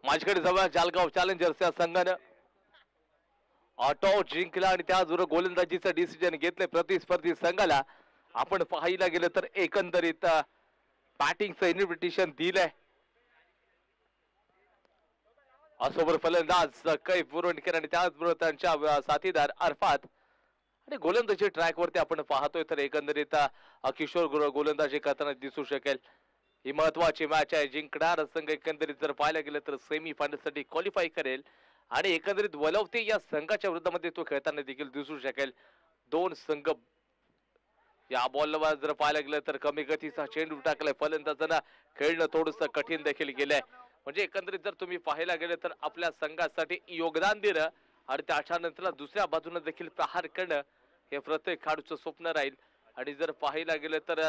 माझ्याकडे जवळ जालगाव चॅलेंजर्स या संघानं ऑटो जिंकला आणि त्याचबरोबर गोलंदाजीचं डिसिजन घेतले प्रतिस्पर्धी संघाला. आपण पाहायला गेलं तर एकंदरीत बॅटिंगचं इन्व्हिटेशन दिलंय. असोबर फलंदाज कैफ पुरणकर आणि त्याचबरोबर त्यांच्या साथीदार अरफात आणि गोलंदाजी ट्रॅक वरती आपण पाहतोय तर एकंदरीत किशोर गोलंदाजी करताना दिसू शकेल. ही महत्वाची मॅच आहे. जिंकणार संघ एकंदरीत जर पाहायला गेलं तर सेमी फायनल साठी क्वालिफाय करेल आणि एकंदरीत वलवते या संघाच्या विरोधामध्ये तो खेळताना देखील दिसू शकेल. दोन संघ या बॉलवर जर पाहायला गेलं तर कमी गतीचा चेंडू टाकलाय. फलंदाजांना खेळणं थोडंसं कठीण देखील गेलंय. म्हणजे एकंदरीत जर तुम्ही पाहायला गेलं तर आपल्या संघासाठी योगदान देणं आणि त्याच्यानंतर दुसऱ्या बाजूने देखील प्रहार करणं हे प्रत्येक खेळाडूचं स्वप्न राहील. आणि जर पाहायला गेलं तर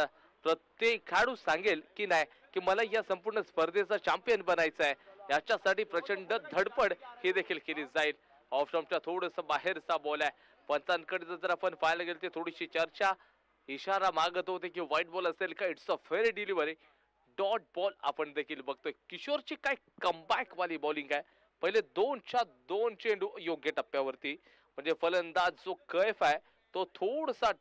प्रत्येक खेळाडू सांगेल की नाही की मला या संपूर्ण स्पर्धेचा चॅम्पियन बनायचं आहे. याच्यासाठी प्रचंड धडपड ही देखील केली जाईल. ऑफ स्टंपच्या थोडंसं बाहेरचा बॉल आहे. पंचांकडे जर आपण पाहायला गेलं तर थोडीशी चर्चा इशारा मागत होते की व्हाईट बॉल असेल का. It's a fair delivery. Dot ball आपण देखील बघतोय. किशोरची काय कमबॅक वाली बॉलिंग आहे. पहिले 2च्या 2 चेंडू योग्य टप्प्यावरती. म्हणजे फलंदाज जो कैफ आहे तो थोडासा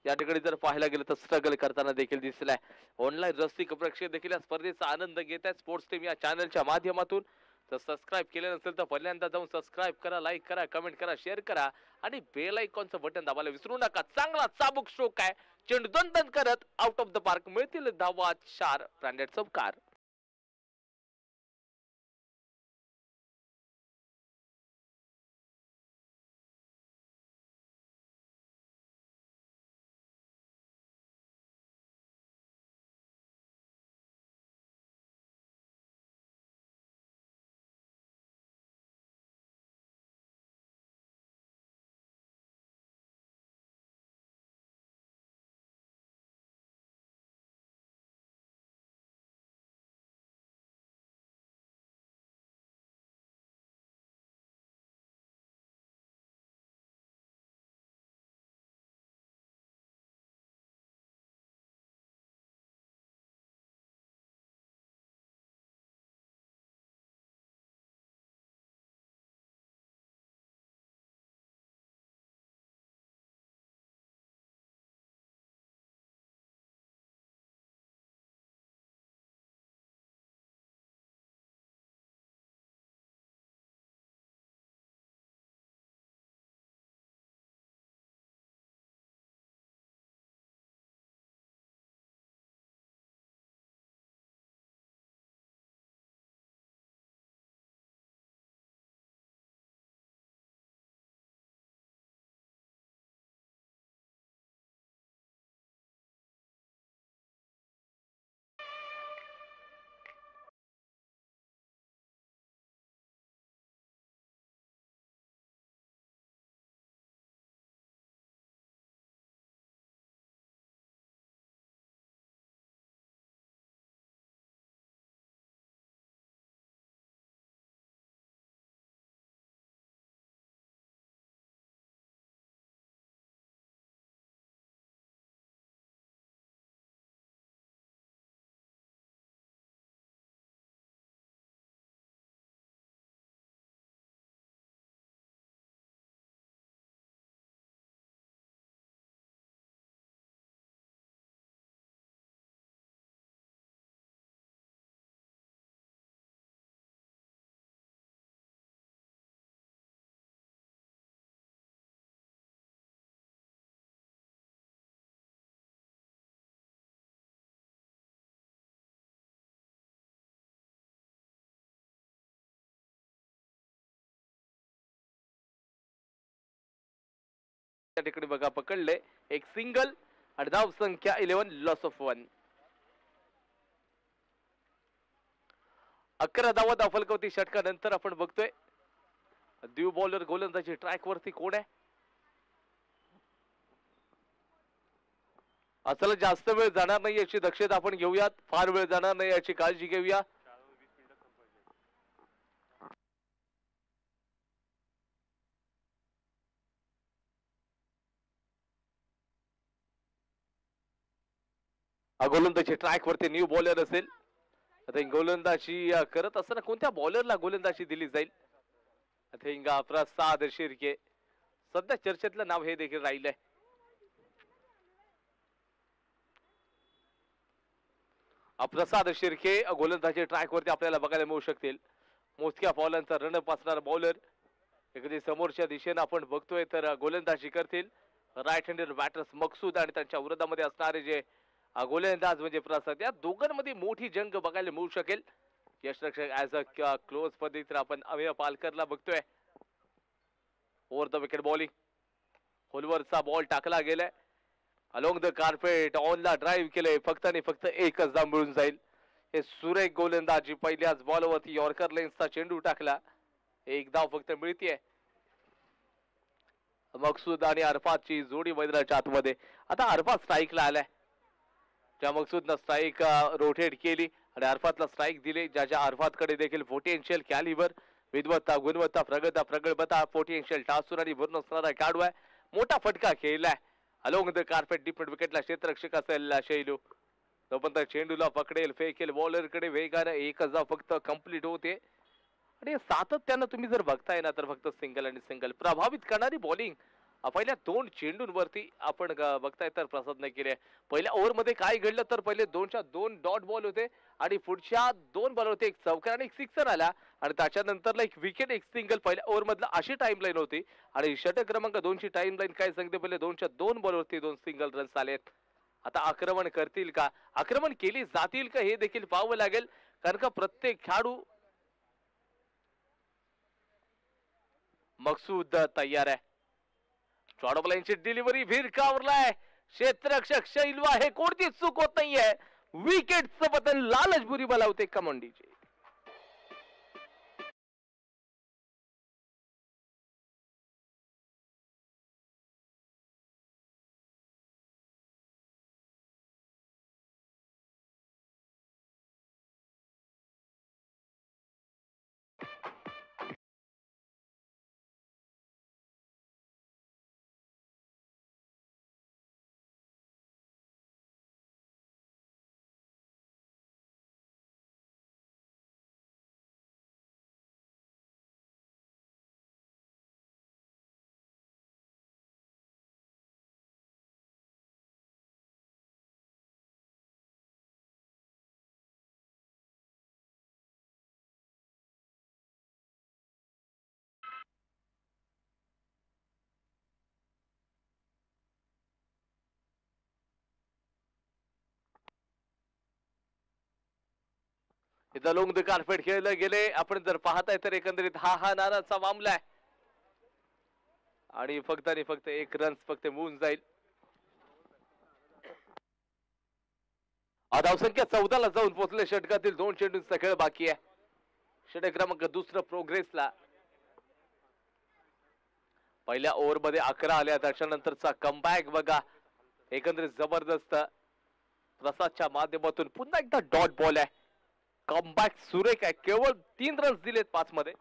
या ठिकाणी जर पाहायला गेलं तर स्ट्रगल करताना देखील दिसलाय. ऑनलाईन रसिक प्रेक्षक देखील या स्पर्धेचा आनंद घेत आहेत स्पोर्ट्स टीम या चॅनलच्या माध्यमातून. तर सबस्क्राईब केलं नसेल तर पहिल्यांदा जाऊन सबस्क्राईब करा, लाईक करा, कमेंट करा, शेअर करा आणि बेल आयकॉनचं बटन दाबायला विसरू नका. चांगला चाबूक स्ट्रोक आहे. चेंडू दन करत आउट ऑफ द पार्क. मिळतील धावा 4 ब्रँडेड चौकार. त्या ठिकाणी बघा पकडले एक सिंगल आणि धाव संख्या 11 लॉस ऑफ 1. 11 धावा फलकवती षटकानंतर आपण बघतोय द्यू बॉलर गोलंदाजी ट्रॅक वरती कोण आहे. असलं जास्त वेळ जाणार नाही याची दक्षता आपण घेऊयात. फार वेळ जाणार नाही याची काळजी घेऊया. गोलंदाजी ट्रॅक वरती न्यू बॉलर असेल आता गोलंदाजी करत असताना कोणत्या बॉलरला गोलंदाजी दिली जाईल? आता प्रसाद शिर्के सध्या चर्चेतलं नाव हे देखील राहिलंय. प्रसाद शिर्के गोलंदाजी ट्रॅक वरती आपल्याला बघायला मिळू शकतील. मोजक्या बॉलांचा रणप असणारा बॉलर. एखादी समोरच्या दिशेने आपण बघतोय तर गोलंदाजी करतील राईट हँडेड बॅटर्स मकसूद आणि त्यांच्या विरोधामध्ये असणारे जे गोलंदाज म्हणजे प्रसाद, या दोघांमध्ये मोठी जंग बघायला मिळू शकेल. यशरक्षक ऍज अ क्लोज पद्धतीने आपण अमेय पालकरला बघतोय. ओव्हर द विकेट बॉलिंग, होलवरचा बॉल टाकला गेलाय अलोंग द कार्पेट, ऑनला ड्राईव्ह केले, फक्त आणि फक्त एकच धाव मिळून जाईल. हे सुरेख गोलंदाजी, पहिल्याच बॉलवरती यॉर्कर लेन्सचा चेंडू टाकला, एक धाव फक्त मिळतीये. मकसूद आणि अरफातची जोडी मैदानाच्या आतमध्ये. आता अरफात स्ट्राईकला आलाय, ज्या मकसूदनं स्ट्राईक रोटेट केली आणि अरफातला स्ट्राईक दिले. ज्या अरफातकडे देखील पोटेन्शियल कॅलिबर, विद्वत्ता, गुणवत्ता, प्रगल्भता, पोटेन्शियल टासून आणि भरून असणारा खेळाडू आहे. मोठा फटका खेळलाय अलोंग द कार्पेट डिफेंड विकेटला क्षेत्ररक्षक असेल शैलू. तोपर्यंत चेंडूला पकडेल, फेकेल बॉलरकडे वेगानं, एकच धाव फक्त कंप्लीट होते. आणि सातत्यानं तुम्ही जर बघताय ना तर फक्त सिंगल आणि सिंगल प्रभावित करणारी बॉलिंग पहिल्या दोन चेंडूंवरती आपण बघताय तर प्रसादने केले. पहिल्या ओव्हरमध्ये काय घडलं तर पहिले दोनच्या दोन डॉट बॉल होते आणि पुढच्या दोन बॉल होते, एक चौकार आणि एक सिक्सर आला आणि त्याच्यानंतरला एक विकेट एक सिंगल पहिल्या ओव्हर मधला अशी टाइम लाईन होती. आणि षटक क्रमांक 2ची टाइम लाईन काय सांगते, पहिले दोनच्या दोन बॉलवरती दोन सिंगल रन्स आलेत. आता आक्रमण करतील का, आक्रमण केली जातील का हे देखील पाहावं लागेल, कारण का प्रत्येक खेळाडू मकसूद तयार आहे. शॉर्ट लाईनची डिलिव्हरी भिरकावरलाय क्षेत्ररक्षक शैलू आहे, कोणतीच चूक होत नाहीये. विकेटचं बटन लालचबुरी बलावते कमांडीचे. इथं लोंग द कार्पेट खेळलं गेले. आपण जर पाहताय तर एकंदरीत हा नानाचा मामला आहे आणि फक्त एक रन फक्त मिळून जाईल. धावसंख्या 14ला जाऊन पोहोचले. षटकातील दोन चेंडूंचा खेळ बाकी आहे. षटक क्रमांक दुसरं प्रोग्रेसला. पहिल्या ओव्हर मध्ये 11 आल्या, त्याच्यानंतरचा कमबॅक बघा एकंदरीत जबरदस्त. प्रसादच्या माध्यमातून पुन्हा एकदा डॉट बॉल आहे, कमबॅक सुरेख आहे. केवळ 3 रन्स दिलेत 5 मध्ये.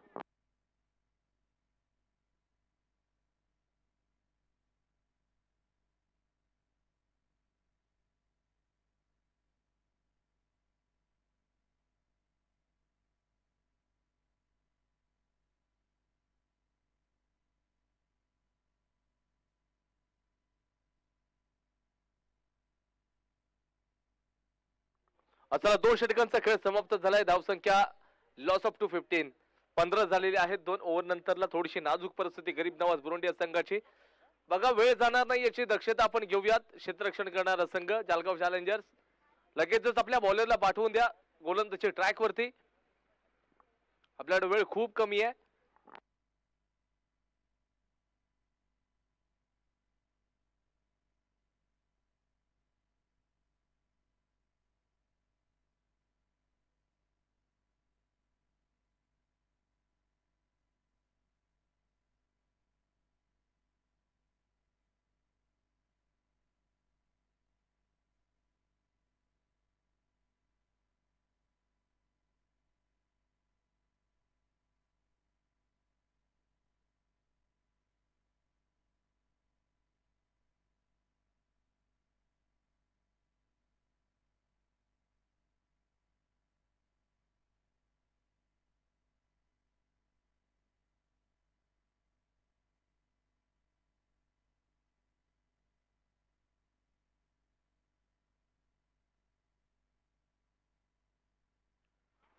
चला, 2 षटकांचा खेळ समाप्त झालाय. धावसंख्या लॉस ऑफ 215, 15 झालेली आहेत. 2 ओव्हर नंतरला थोडीशी नाजूक परिस्थिती गरीब नवाज बुरुंडी संघाची. बघा, वेळ जाणार नाही याची दक्षता आपण घेऊयात. क्षेत्ररक्षण करणारा संघ जालगाव चॅलेंजर्स लगेचच आपल्या बॉलरला पाठवून द्या गोलंदाजी ट्रॅक वरती. आपल्याकडे वेळ खूप कमी आहे.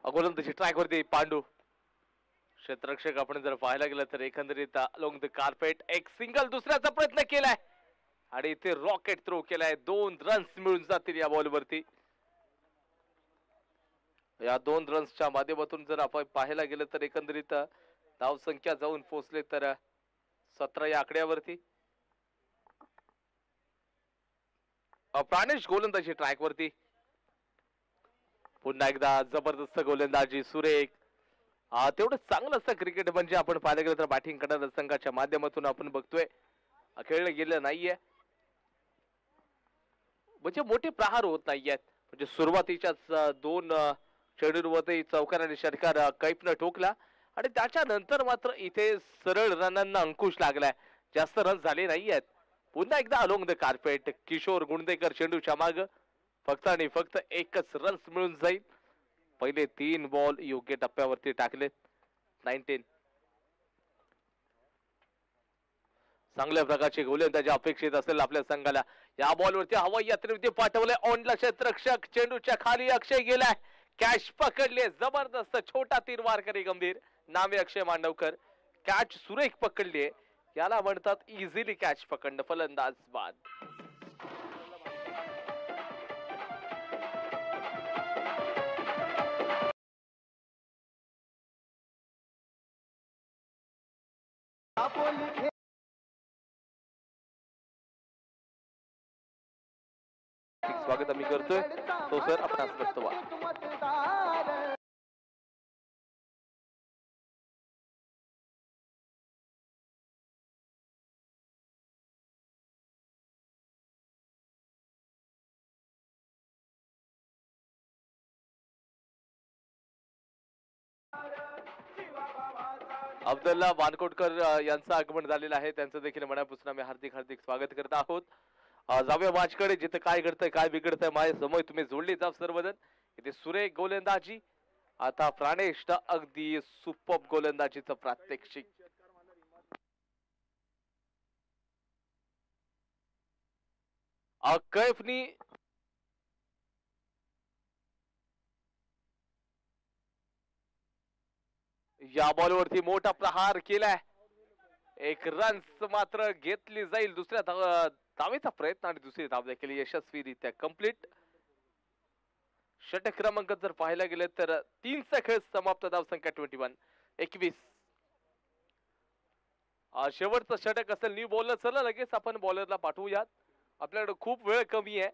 गोलंदाजी ट्रॅक वरती पांडू क्षेत्ररक्षक आपण जर पाहायला गेलं तर एकंदरीत अलोंग द कार्पेट एक सिंगल दुसऱ्याचा प्रयत्न केलाय आणि इथे रॉकेट थ्रो केलाय 2 रन्स मिळून जातील या बॉलवरती या 2 रन्सच्या माध्यमातून जर आपण पाहायला गेलं तर एकंदरीत धाव संख्या जाऊन पोहोचले तर 17 या आकड्यावरती प्राणेश गोलंदाजी ट्रॅक वरती पुन्हा एकदा जबरदस्त गोलंदाजी सुरेख तेवढं चांगलं असतं क्रिकेट म्हणजे आपण पाहायला गेलं तर बॅटिंग करणाऱ्या संघाच्या माध्यमातून आपण बघतोय खेळलं गेलं नाहीये म्हणजे मोठे प्रहार होत नाहीयेत म्हणजे सुरुवातीच्याच 2 चेंडूंवरती चौकार आणि षटकार कैफनं ठोकला आणि त्याच्यानंतर मात्र इथे सरळ रनांना अंकुश लागलाय जास्त रन झाले नाहीयेत पुन्हा एकदा अलोंग द कार्पेट किशोर गुंडेकर चेंडूच्या माग फक्त आणि फक्त एकच रन्स मिळून जाईल पहिले 3 बॉल योग्य टप्प्यावरती टाकले 19 चांगल्या प्रकारचे गोलंदाजी अपेक्षित असेल आपल्या संघाला या बॉलवरती हवाई यात्रेवरती पाठवले ऑनला क्षेत्ररक्षक चेंडूच्या खाली अक्षय गेलाय कॅच पकडले जबरदस्त छोटा तीर वारकरी गंभीर नामे अक्षय मांडवकर कॅच सुरेख पकडली याला म्हणतात इझिली कॅच पकडणं फलंदाज बाद स्वागत आम्ही करतोय तो सर आपण असतो अब्दुल्ला वानकोटकर यांचं आगमन झालेलं आहे त्यांचं देखील मनापासून आम्ही हार्दिक हार्दिक स्वागत करत आहोत जाऊया मॅचकडे जिथे काय घडतंय काय बिघडतंय माझ्या समोर तुम्ही जोडले जा सर्वजण इथे सुरेख गोलंदाजी आता प्राणेश अगदी सुपर गोलंदाजीचं प्रात्यक्षिक कैफनी या बॉलवरती मोठा प्रहार केलाय एक रन्स मात्र घेतली जाईल दुसऱ्या धावेचा प्रयत्न आणि दुसरी धाव देखील यशस्वीरित्या कंप्लीट षटक क्रमांक जर पाहायला गेले तर 3चा खेळ समाप्त धाव संख्या 21 शेवटचं षटक असेल न्यू बॉलर चला लगेच आपण बॉलरला पाठवूयात आपल्याकडे खूप वेळ कमी आहे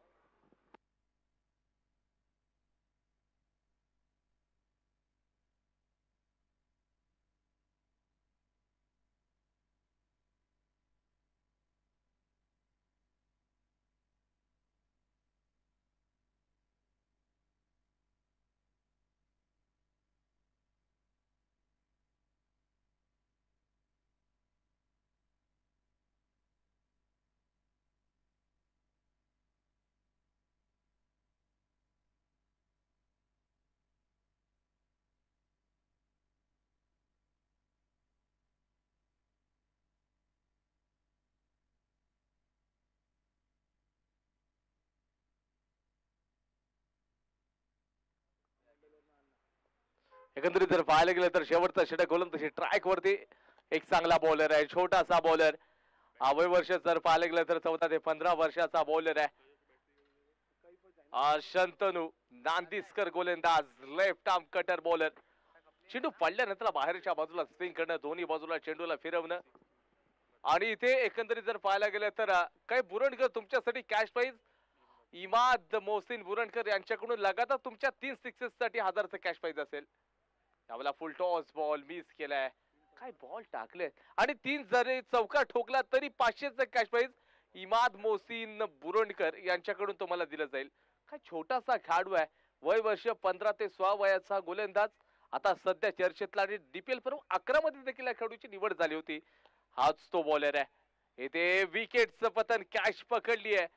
एकंदरीत जर पाहायला गेलं तर शेवटचा षटक गोलंदाजी ट्रॅक वरती एक चांगला बॉलर आहे छोटासा बॉलर वय वर्ष जर पाहायला गेलं तर 14 ते 15 वर्षाचा बॉलर आहे शंतनू नांदिस्कर गोलंदाज लेफ्ट आर्म कटर बॉलर चेंडू पडल्यानंतर बाहेरच्या बाजूला स्विंग करणं दोन्ही बाजूला चेंडूला फिरवणं आणि इथे एकंदरीत जर पाहायला गेलं तर काही बुरणकर तुमच्यासाठी कॅश प्राइज इमाद मोहसिन बुरणकर यांच्याकडून लगातार तुमच्या 3 सिक्सेस साठी 1000चं कॅश प्राइज असेल त्यावेळेला फुल टॉस बॉल मिस केलाय काय बॉल टाकले आणि 3 जरी चौकार ठोकला तरी 500चं कॅश प्राइज इमाद मोहसिन बुरणकर यांच्याकडून तुम्हाला दिलं जाईल काय छोटासा खेळाडू आहे वय वर्ष 15 ते 16 वयाचा गोलंदाज आता सध्या चर्चेतला आणि डीपीएल पर्व 11 मध्ये देखील या खेळाडूची निवड झाली होती हाच तो बॉलर आहे इथे विकेटचं पतन कॅच पकडली आहे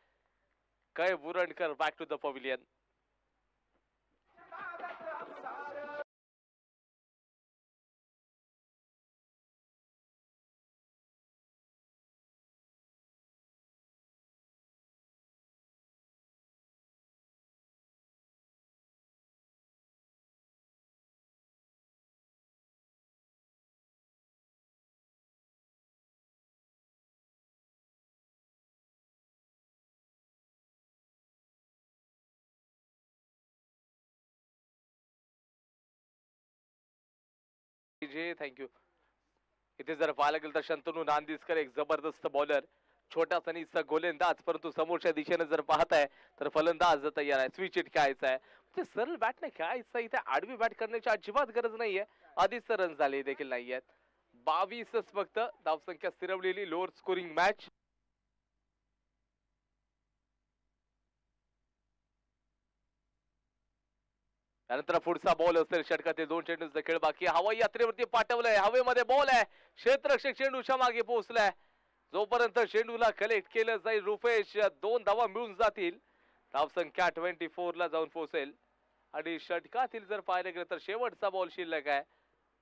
काय Burankar back to the pavilion thank you. इथे जर पाहायला गेलं तर शंतनू नांदिस्कर एक जबरदस्त बॉलर, छोटासा आणि गोलंदाज, परंतु समोरच्या दिशेने जर पाहताय तर फलंदाज तयार आहे. स्विच हिट खेळायचा आहे, म्हणजे सरळ बॅट नाही खेळायचं. इथे आडवी बॅट करण्याची अजिबात गरज नाहीये. आधीच रन झाले देखील नाहीयेत. 22च फक्त धावसंख्या स्थिरवलेली लोअर स्कोरिंग मॅच. त्यानंतर पुढचा बॉल असेल षटकातील 2 चेंडूंचा खेळ बाकी. हवाई यात्रेवरती पाठवलंय, हवेमध्ये बॉल आहे, क्षेत्ररक्षक चेंडूच्या मागे पोहोचलाय. जोपर्यंत चेंडूला कलेक्ट केलं जाईल रुपेश 2 धावा मिळून जातील, धावसंख्या 24 ला जाऊन पोहोचेल. आणि षटकातील जर पाहिलं गेलं तर शेवटचा बॉल शिल्लक आहे.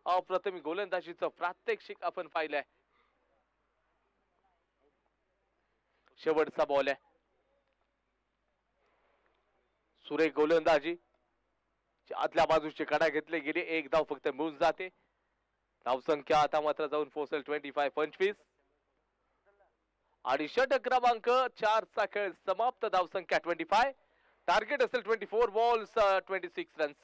अप्रतिम गोलंदाजीचं प्रात्यक्षिक आपण पाहिलंय. शेवटचा बॉल आहे, सुरेख गोलंदाजी, आतल्या बाजूची कडा घेतले गेले, एक धाव फक्त मिळून जाते. धावसंख्या आता मात्र जाऊन पोहोचेल 25. आणि षटक क्रमांक 4 चा खेळ समाप्त. धावसंख्या 25, टार्गेट असेल 24 बॉल्स 26 रन्स.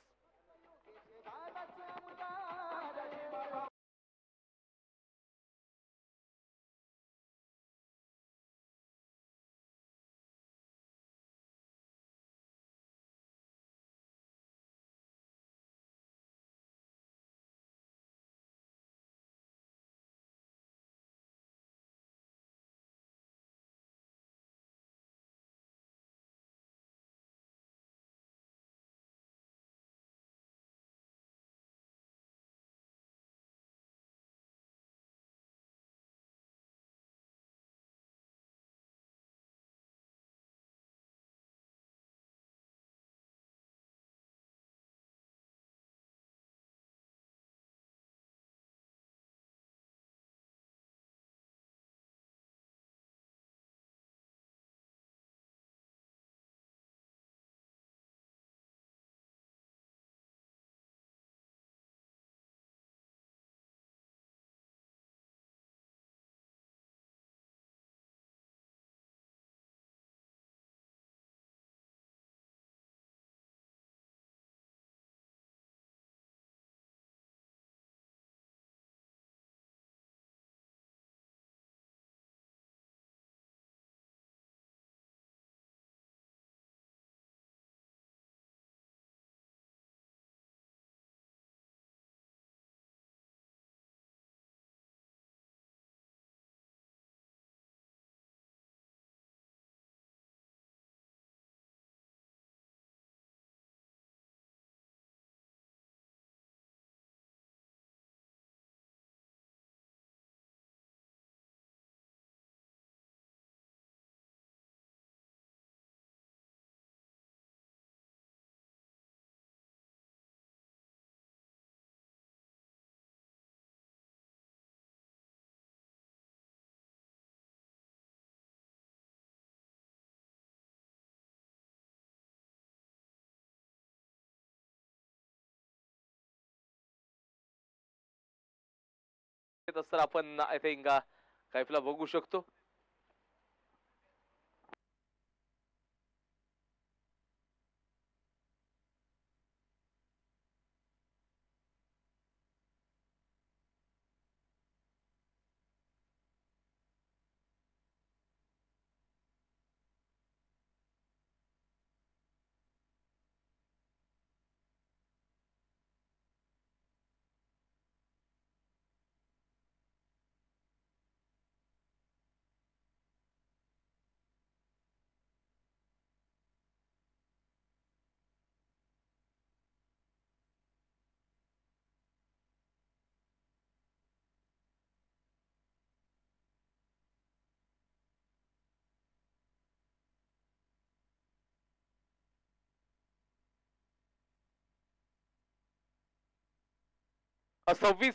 तर आपण आय थिंक कैफला बघू शकतो.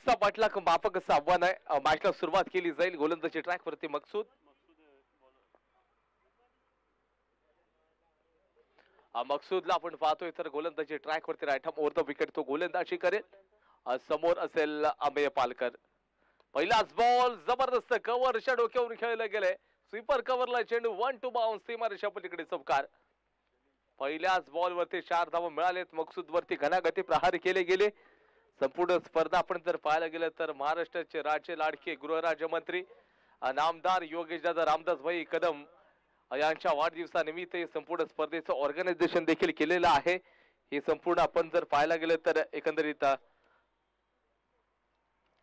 चा पाठलाग मापक असं आव्हान आहे. मॅचला सुरुवात केली जाईल. गोलंदाजी ट्रॅक वरती मकसूद. मकसूदला आपण पाहतोय तर गोलंदाजी ट्रॅक वरती right arm over the wicket तो गोलंदाजी करेल. समोर असेल अमेय पालकर. पहिलाच बॉल जबरदस्त कव्हरच्या डोक्यावरून खेळले गेले. स्वीपर कव्हरला चेंडू 1-2 बाउन्स सीमारेषा पलीकडे चौकार. पहिल्याच बॉल वरती 4 धावा मिळालेत. मकसूद वरती घनागती प्रहार केले गेले. संपूर्ण स्पर्धा आपण जर पाहायला गेलं तर महाराष्ट्राचे राज्य लाडके गृहराज्यमंत्री नामदार योगेश दादा रामदास भाई कदम यांच्या वाढदिवसानिमित्त संपूर्ण स्पर्धेचं ऑर्गनायझेशन देखील केलेलं आहे. हे संपूर्ण आपण जर पाहायला गेलं तर एकंदरीत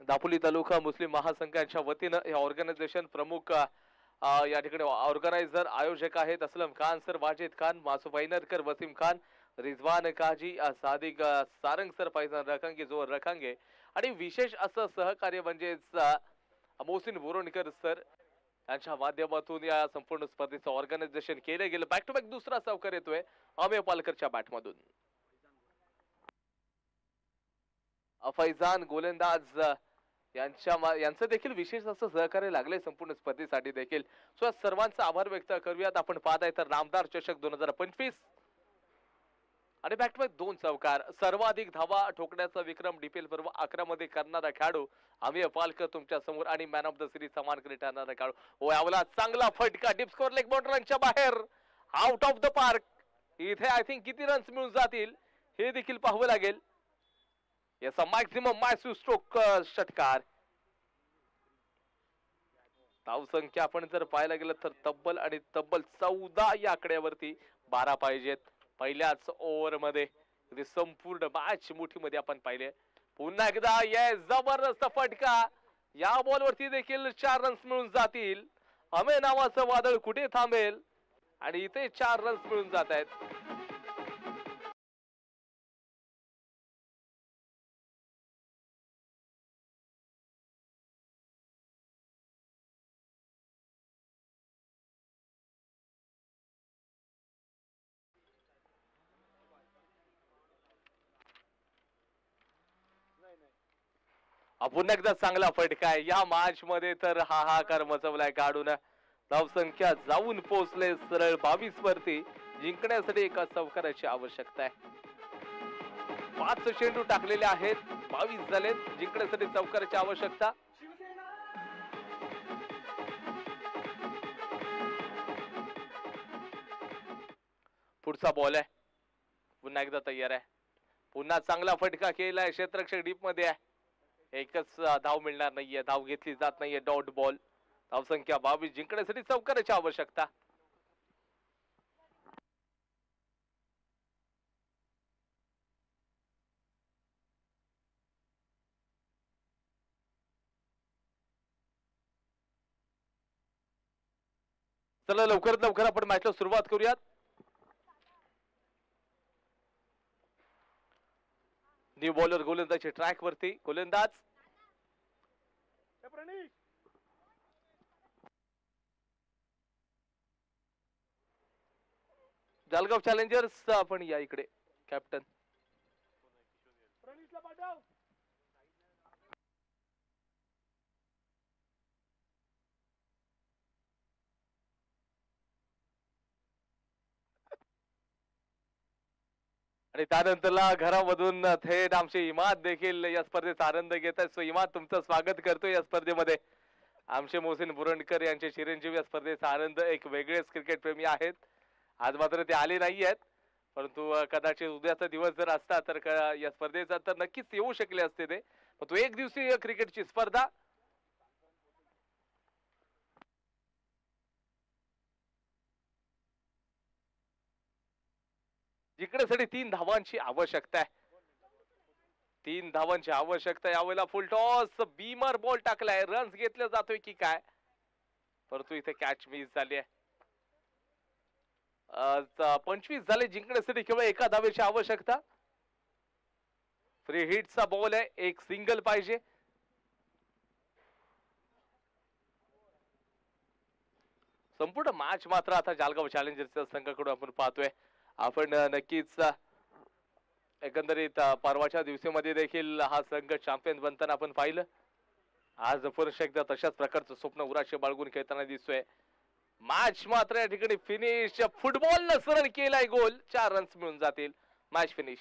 दापोली तालुका मुस्लिम महासंघाच्या वतीनं हे ऑर्गनायझेशन प्रमुख या ठिकाणी ऑर्गनायझर आयोजक आहेत असलम खान सर, वाजिद खान, मासूफ ऐनरकर, वसीम खान, रिजवान काजी, सादिक सारंग सर, फैजान रखांगे, जोर रखांगे आणि विशेष असं सहकार्य म्हणजेच मोहसिन बोरोणकर सर यांच्या माध्यमातून या संपूर्ण स्पर्धेचं ऑर्गनायझेशन केले गेलं. बॅक टू बॅक दुसरा सावकार येतोय अमेय पालकरच्या बॅटमधून. फैजान गोलंदाज यांचं देखील विशेष असं सहकार्य लागले संपूर्ण स्पर्धेसाठी देखील. सो सर्वांचा आभार व्यक्त करूयात. आपण पाहत आहे तर नामदार चषक 2025 आणि बॅक टू बॅक 2 चौकार, सर्वाधिक धावा ठोकण्याचा विक्रम डीपीएल पर्व 11 मध्ये करणारा खेळाडू अमेय पालकर तुमच्या समोर आणि मॅन ऑफ द सिरीज समान करीत आणणारा खेळाडू. ओ यावला चांगला फटका, डीप स्कोर, लेग बाउंड्रीच्या बाहेर, आउट ऑफ द पार्क. इथे आय थिंक किती रन्स मिळून जातील हे देखील पाहावं लागेल. याचा मॅक्सिमम मॅसिव्ह स्ट्रोक षटकार. धावसंख्या आपण जर पाहायला गेलं तर तब्बल 14 या आकड्यावरती 12 पाहिजेत पहिल्याच ओव्हर मध्ये. संपूर्ण मॅच मोठी मध्ये आपण पाहिले. पुन्हा एकदा ये जबरदस्त फटका, या बॉल वरती देखील 4 रन्स मिळून जातील. अमेय नावाचं वादळ कुठे थांबेल आणि इथे 4 रन्स मिळून जात आहेत. पुन्हा एकदा चांगला फटका आहे. या मॅच मध्ये तर हाहाकार मचवलाय काढून. धावसंख्या जाऊन पोहोचले सरळ 22 वरती. जिंकण्यासाठी एका चौकाराची आवश्यकता आहे. 5 चेंडू टाकलेले आहेत, 22 झालेत. जिंकण्यासाठी चौकाराची आवश्यकता. पुढचा बॉल आहे, पुन्हा एकदा तयार आहे. पुन्हा चांगला फटका केलाय, क्षेत्ररक्षक डीप मध्ये आहे. एकच धाव मिळणार नाहीये, धाव घेतली जात नाहीये. Dot ball. धावसंख्या 22. जिंकण्यासाठी चौकाराची आवश्यकता. चला लवकरात लवकर आपण मॅचला सुरुवात करूयात. न्यू बॉलर गोलंदाजी ट्रॅक वरती. गोलंदाज जळगाव चॅलेंजर्स. आपण या इकडे कॅप्टन. आणि त्यानंतरला घरामधून थेट आमचे इमाद देखील या स्पर्धेचा आनंद घेत आहेत. सो इमाद तुमचं स्वागत करतो या स्पर्धेमध्ये. आमचे मोहसिन बोरणकर यांचे चिरंजीव या स्पर्धेचा आनंद. एक वेगळेच क्रिकेट प्रेमी आहेत. आज मात्र ते आले नाही आहेत, परंतु कदाचित उद्याचा दिवस जर असता तर या स्पर्धेचा तर नक्कीच येऊ शकले असते ते. तो एक दिवसीय क्रिकेटची स्पर्धा. जिंकण्यासाठी 3 धावांची आवश्यकता आहे. 3 धावांची आवश्यकता. यावेळेला फुल टॉस, बीमर बॉल टाकलाय. रन्स घेतले जातोय की काय, परंतु इथे कॅच मिस झाली आहे. 25 झाले. जिंकण्यासाठी केवळ एका धावेची आवश्यकता. फ्री हिटचा बॉल आहे, एक सिंगल पाहिजे. संपूर्ण मॅच मात्र आता जळगाव चॅलेंजर्सच्या संघाकडून आपण पाहतोय. आपण नक्कीच एकंदरीत परवाच्या दिवसामध्ये देखील हा संघ चॅम्पियन बनताना आपण पाहिलं. आज पुन्हा एकदा तशाच प्रकारचं स्वप्न उराशी बाळगून खेळताना दिसतोय. मॅच मात्र या ठिकाणी फिनिश. फुटबॉलनं सरळ केलाय गोल. 4 रन्स मिळून जातील. Match finish.